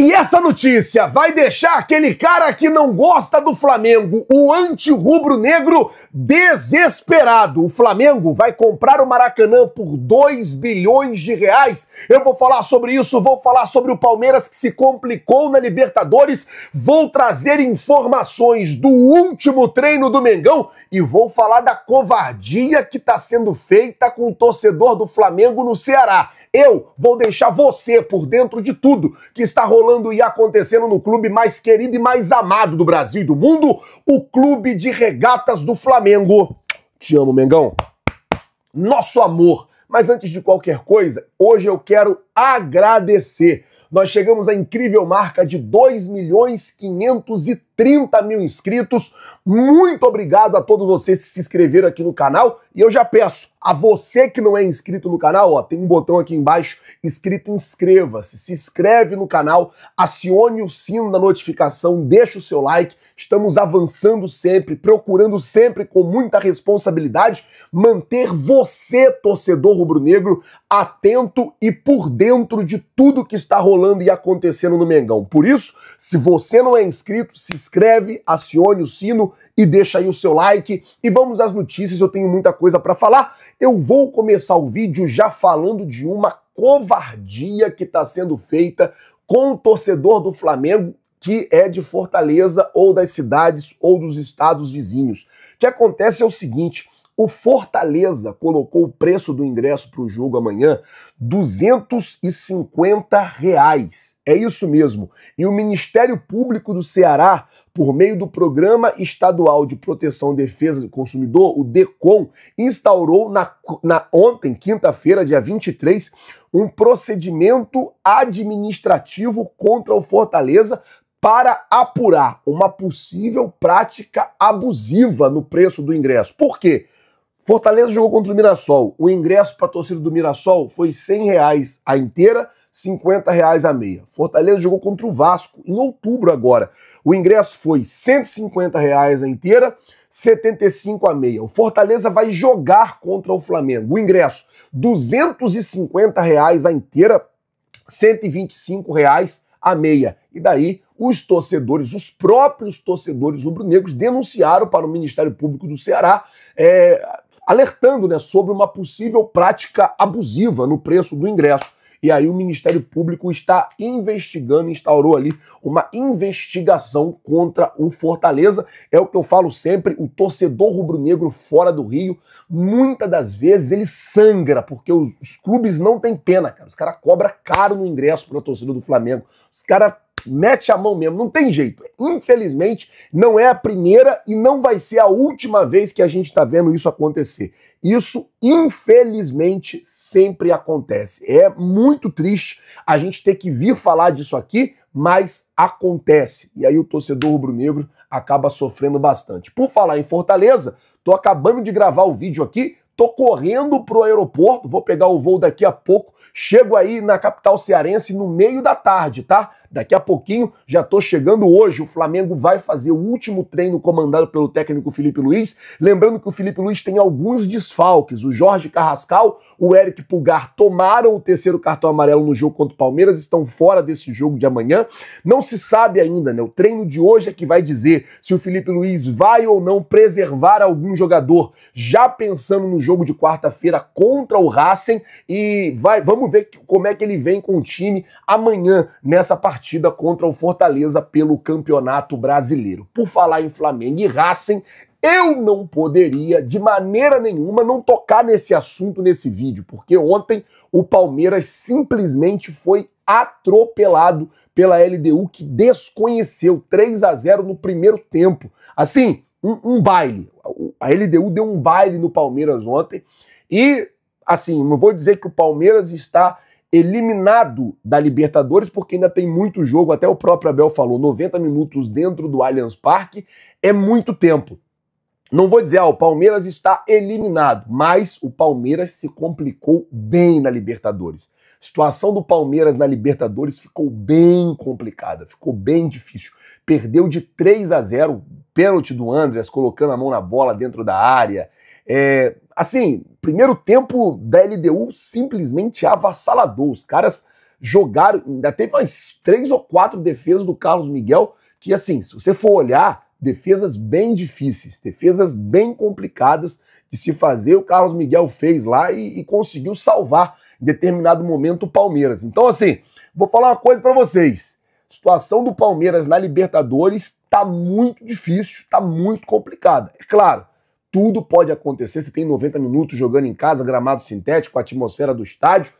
E essa notícia vai deixar aquele cara que não gosta do Flamengo, o anti-rubro-negro, desesperado. O Flamengo vai comprar o Maracanã por 2 bilhões de reais. Eu vou falar sobre isso, vou falar sobre o Palmeiras que se complicou na Libertadores, vou trazer informações do último treino do Mengão e vou falar da covardia que está sendo feita com o torcedor do Flamengo no Ceará. Eu vou deixar você por dentro de tudo que está rolando e acontecendo no clube mais querido e mais amado do Brasil e do mundo, o Clube de Regatas do Flamengo. Te amo, Mengão. Nosso amor. Mas antes de qualquer coisa, hoje eu quero agradecer. Nós chegamos à incrível marca de 2.530.000 inscritos. Muito obrigado a todos vocês que se inscreveram aqui no canal. E eu já peço a você que não é inscrito no canal, ó, tem um botão aqui embaixo escrito inscreva-se. Se inscreve no canal, acione o sino da notificação, deixa o seu like. Estamos avançando sempre, procurando sempre com muita responsabilidade manter você, torcedor rubro-negro, atento e por dentro de tudo que está rolando e acontecendo no Mengão. Por isso, se você não é inscrito, se inscreve, acione o sino e deixa aí o seu like. E vamos às notícias, eu tenho muita coisa para falar. Eu vou começar o vídeo já falando de uma covardia que está sendo feita com o torcedor do Flamengo, que é de Fortaleza ou das cidades ou dos estados vizinhos. O que acontece é o seguinte, o Fortaleza colocou o preço do ingresso para o jogo amanhã R$250. É isso mesmo. E o Ministério Público do Ceará, por meio do Programa Estadual de Proteção e Defesa do Consumidor, o DECOM, instaurou ontem, quinta-feira, dia 23, um procedimento administrativo contra o Fortaleza para apurar uma possível prática abusiva no preço do ingresso. Por quê? Fortaleza jogou contra o Mirassol. O ingresso para a torcida do Mirassol foi R$100 a inteira, R$50 a meia. Fortaleza jogou contra o Vasco em outubro agora. O ingresso foi R$150 a inteira, R$75 a meia. O Fortaleza vai jogar contra o Flamengo. O ingresso, R$250 a inteira, R$125 a meia. E daí os torcedores, os próprios torcedores rubro-negros denunciaram para o Ministério Público do Ceará, alertando, né, sobre uma possível prática abusiva no preço do ingresso. E aí o Ministério Público está investigando, instaurou ali uma investigação contra o Fortaleza. É o que eu falo sempre, o torcedor rubro-negro fora do Rio, muitas das vezes ele sangra, porque os clubes não têm pena, cara. Os caras cobram caro no ingresso para a torcida do Flamengo. Os caras mete a mão mesmo, não tem jeito. Infelizmente, não é a primeira e não vai ser a última vez que a gente está vendo isso acontecer. Isso, infelizmente, sempre acontece. É muito triste a gente ter que vir falar disso aqui, mas acontece. E aí o torcedor rubro-negro acaba sofrendo bastante. Por falar em Fortaleza, tô acabando de gravar o vídeo aqui, tô correndo pro aeroporto, vou pegar o voo daqui a pouco, chego aí na capital cearense no meio da tarde, tá? Daqui a pouquinho, já tô chegando hoje, o Flamengo vai fazer o último treino comandado pelo técnico Felipe Luiz. Lembrando que o Felipe Luiz tem alguns desfalques. O Jorge Carrascal, o Eric Pulgar tomaram o terceiro cartão amarelo no jogo contra o Palmeiras, estão fora desse jogo de amanhã. Não se sabe ainda, né? O treino de hoje é que vai dizer se o Felipe Luiz vai ou não preservar algum jogador, já pensando no jogo de quarta-feira contra o Racing. E vamos ver como é que ele vem com o time amanhã nessa partida contra o Fortaleza pelo Campeonato Brasileiro. Por falar em Flamengo e Racing, eu não poderia, de maneira nenhuma, não tocar nesse assunto nesse vídeo, porque ontem o Palmeiras simplesmente foi atropelado pela LDU, que desconheceu 3-0 no primeiro tempo. Assim, um baile. A LDU deu um baile no Palmeiras ontem e, assim, não vou dizer que o Palmeiras está eliminado da Libertadores, porque ainda tem muito jogo, até o próprio Abel falou, 90 minutos dentro do Allianz Parque é muito tempo. Não vou dizer, o Palmeiras está eliminado, mas o Palmeiras se complicou bem na Libertadores. A situação do Palmeiras na Libertadores ficou bem complicada, ficou bem difícil. Perdeu de 3-0, pênalti do Andreas, colocando a mão na bola dentro da área. Assim, primeiro tempo da LDU simplesmente avassalador. Os caras jogaram, ainda teve umas 3 ou 4 defesas do Carlos Miguel, que assim, se você for olhar, defesas bem difíceis, defesas bem complicadas de se fazer, o Carlos Miguel fez lá e conseguiu salvar em determinado momento o Palmeiras. Então assim, vou falar uma coisa para vocês, a situação do Palmeiras na Libertadores tá muito difícil, tá muito complicada. É claro, tudo pode acontecer, você tem 90 minutos jogando em casa, gramado sintético, a atmosfera do estádio,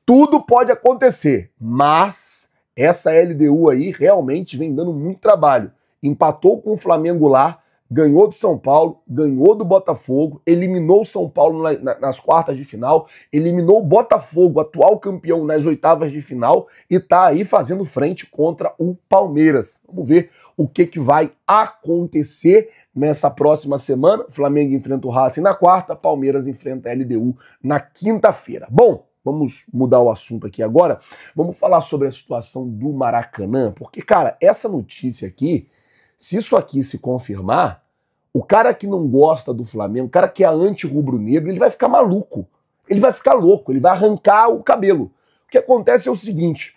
tudo pode acontecer, mas essa LDU aí realmente vem dando muito trabalho. Empatou com o Flamengo lá, ganhou do São Paulo, ganhou do Botafogo, eliminou o São Paulo nas quartas de final, eliminou o Botafogo, atual campeão, nas oitavas de final, e tá aí fazendo frente contra o Palmeiras. Vamos ver o que vai acontecer nessa próxima semana. O Flamengo enfrenta o Racing na quarta, Palmeiras enfrenta a LDU na quinta-feira. Bom, vamos mudar o assunto aqui agora. Vamos falar sobre a situação do Maracanã, porque, cara, essa notícia aqui, se isso aqui se confirmar, o cara que não gosta do Flamengo, o cara que é anti-rubro-negro, ele vai ficar maluco, ele vai ficar louco, ele vai arrancar o cabelo. O que acontece é o seguinte,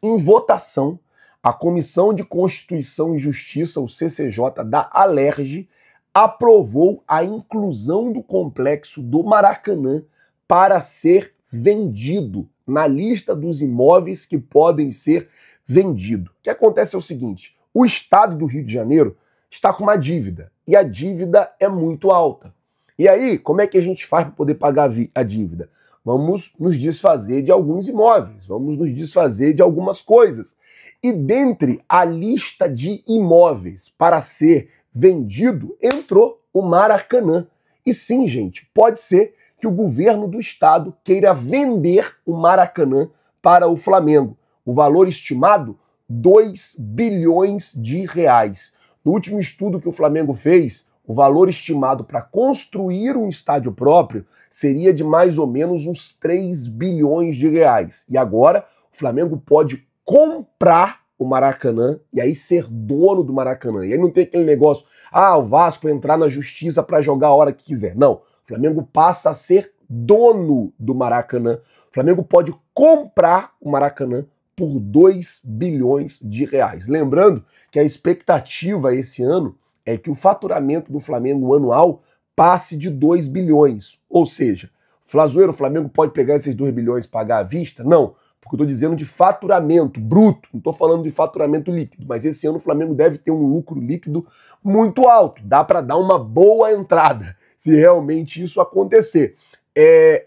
em votação, a Comissão de Constituição e Justiça, o CCJ da Alerj, aprovou a inclusão do complexo do Maracanã para ser vendido na lista dos imóveis que podem ser vendidos. O que acontece é o seguinte, o Estado do Rio de Janeiro está com uma dívida, e a dívida é muito alta. E aí, como é que a gente faz para poder pagar a dívida? Vamos nos desfazer de alguns imóveis, vamos nos desfazer de algumas coisas. E dentre a lista de imóveis para ser vendido, entrou o Maracanã. E sim, gente, pode ser que o governo do estado queira vender o Maracanã para o Flamengo. O valor estimado, 2 bilhões de reais. No último estudo que o Flamengo fez, o valor estimado para construir um estádio próprio seria de mais ou menos uns 3 bilhões de reais. E agora o Flamengo pode comprar o Maracanã e aí ser dono do Maracanã. E aí não tem aquele negócio, o Vasco entrar na justiça para jogar a hora que quiser. Não, o Flamengo passa a ser dono do Maracanã. O Flamengo pode comprar o Maracanã por 2 bilhões de reais. Lembrando que a expectativa esse ano é que o faturamento do Flamengo anual passe de 2 bilhões. Ou seja, Flazoeiro, o Flamengo pode pegar esses 2 bilhões e pagar à vista? Não, porque eu estou dizendo de faturamento bruto, não estou falando de faturamento líquido, mas esse ano o Flamengo deve ter um lucro líquido muito alto. Dá para dar uma boa entrada, se realmente isso acontecer.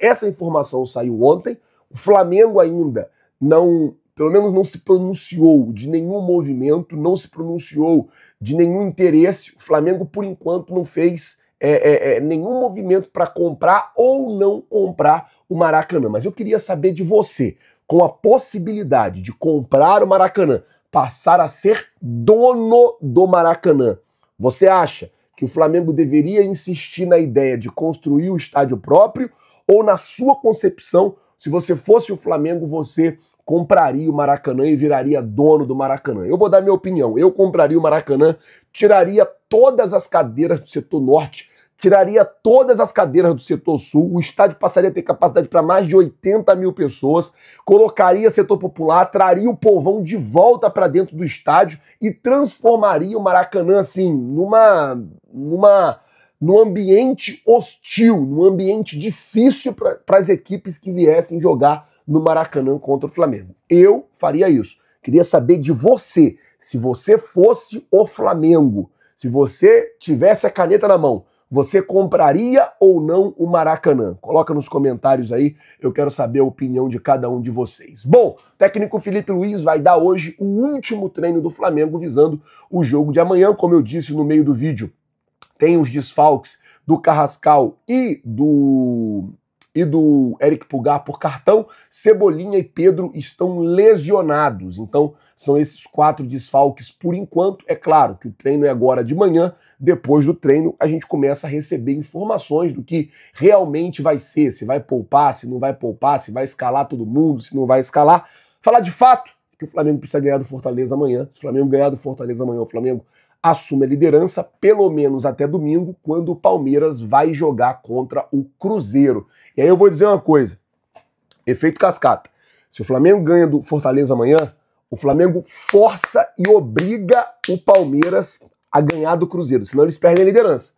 Essa informação saiu ontem, o Flamengo ainda não... pelo menos não se pronunciou de nenhum movimento, não se pronunciou de nenhum interesse. O Flamengo, por enquanto, não fez nenhum movimento para comprar ou não comprar o Maracanã. Mas eu queria saber de você, com a possibilidade de comprar o Maracanã, passar a ser dono do Maracanã, você acha que o Flamengo deveria insistir na ideia de construir o estádio próprio ou, na sua concepção, se você fosse o Flamengo, você compraria o Maracanã e viraria dono do Maracanã? Eu vou dar minha opinião. Eu compraria o Maracanã, tiraria todas as cadeiras do setor norte, tiraria todas as cadeiras do setor sul, o estádio passaria a ter capacidade para mais de 80 mil pessoas, colocaria setor popular, traria o povão de volta para dentro do estádio e transformaria o Maracanã assim num ambiente hostil, num ambiente difícil para as equipes que viessem jogar no Maracanã contra o Flamengo. Eu faria isso. Queria saber de você, se você fosse o Flamengo, se você tivesse a caneta na mão, você compraria ou não o Maracanã? Coloca nos comentários aí, eu quero saber a opinião de cada um de vocês. Bom, o técnico Felipe Luiz vai dar hoje o último treino do Flamengo visando o jogo de amanhã. Como eu disse no meio do vídeo, tem os desfalques do Carrascal e do Eric Pulgar por cartão. Cebolinha e Pedro estão lesionados, então são esses 4 desfalques por enquanto. É claro que o treino é agora de manhã, depois do treino a gente começa a receber informações do que realmente vai ser, se vai poupar, se não vai poupar, se vai escalar todo mundo, se não vai escalar. Falar de fato que o Flamengo precisa ganhar do Fortaleza amanhã. Se o Flamengo ganhar do Fortaleza amanhã, o Flamengo assume a liderança, pelo menos até domingo, quando o Palmeiras vai jogar contra o Cruzeiro. E aí eu vou dizer uma coisa, efeito cascata. Se o Flamengo ganha do Fortaleza amanhã, o Flamengo força e obriga o Palmeiras a ganhar do Cruzeiro, senão eles perdem a liderança.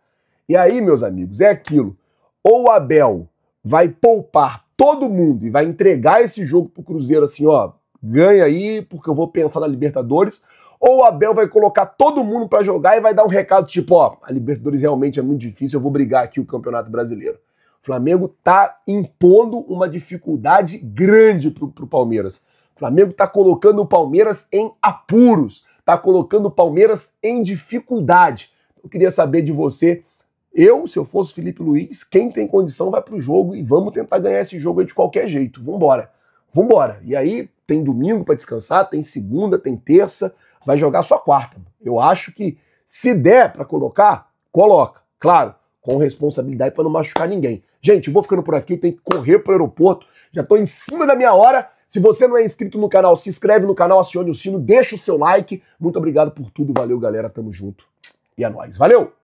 E aí, meus amigos, é aquilo. Ou o Abel vai poupar todo mundo e vai entregar esse jogo pro Cruzeiro assim, ó, ganha aí porque eu vou pensar na Libertadores, ou o Abel vai colocar todo mundo pra jogar e vai dar um recado tipo, ó, a Libertadores realmente é muito difícil, eu vou brigar aqui o Campeonato Brasileiro. O Flamengo tá impondo uma dificuldade grande pro Palmeiras. O Flamengo tá colocando o Palmeiras em apuros, tá colocando o Palmeiras em dificuldade. Eu queria saber de você, se eu fosse Felipe Luiz, quem tem condição vai pro jogo e vamos tentar ganhar esse jogo aí de qualquer jeito. Vambora. Vambora. E aí tem domingo para descansar, tem segunda, tem terça, vai jogar só quarta. Eu acho que se der para colocar, coloca. Claro, com responsabilidade para não machucar ninguém. Gente, eu vou ficando por aqui, eu tenho que correr pro aeroporto, já tô em cima da minha hora. Se você não é inscrito no canal, se inscreve no canal, acione o sino, deixa o seu like. Muito obrigado por tudo, valeu galera, tamo junto. E é nóis, valeu!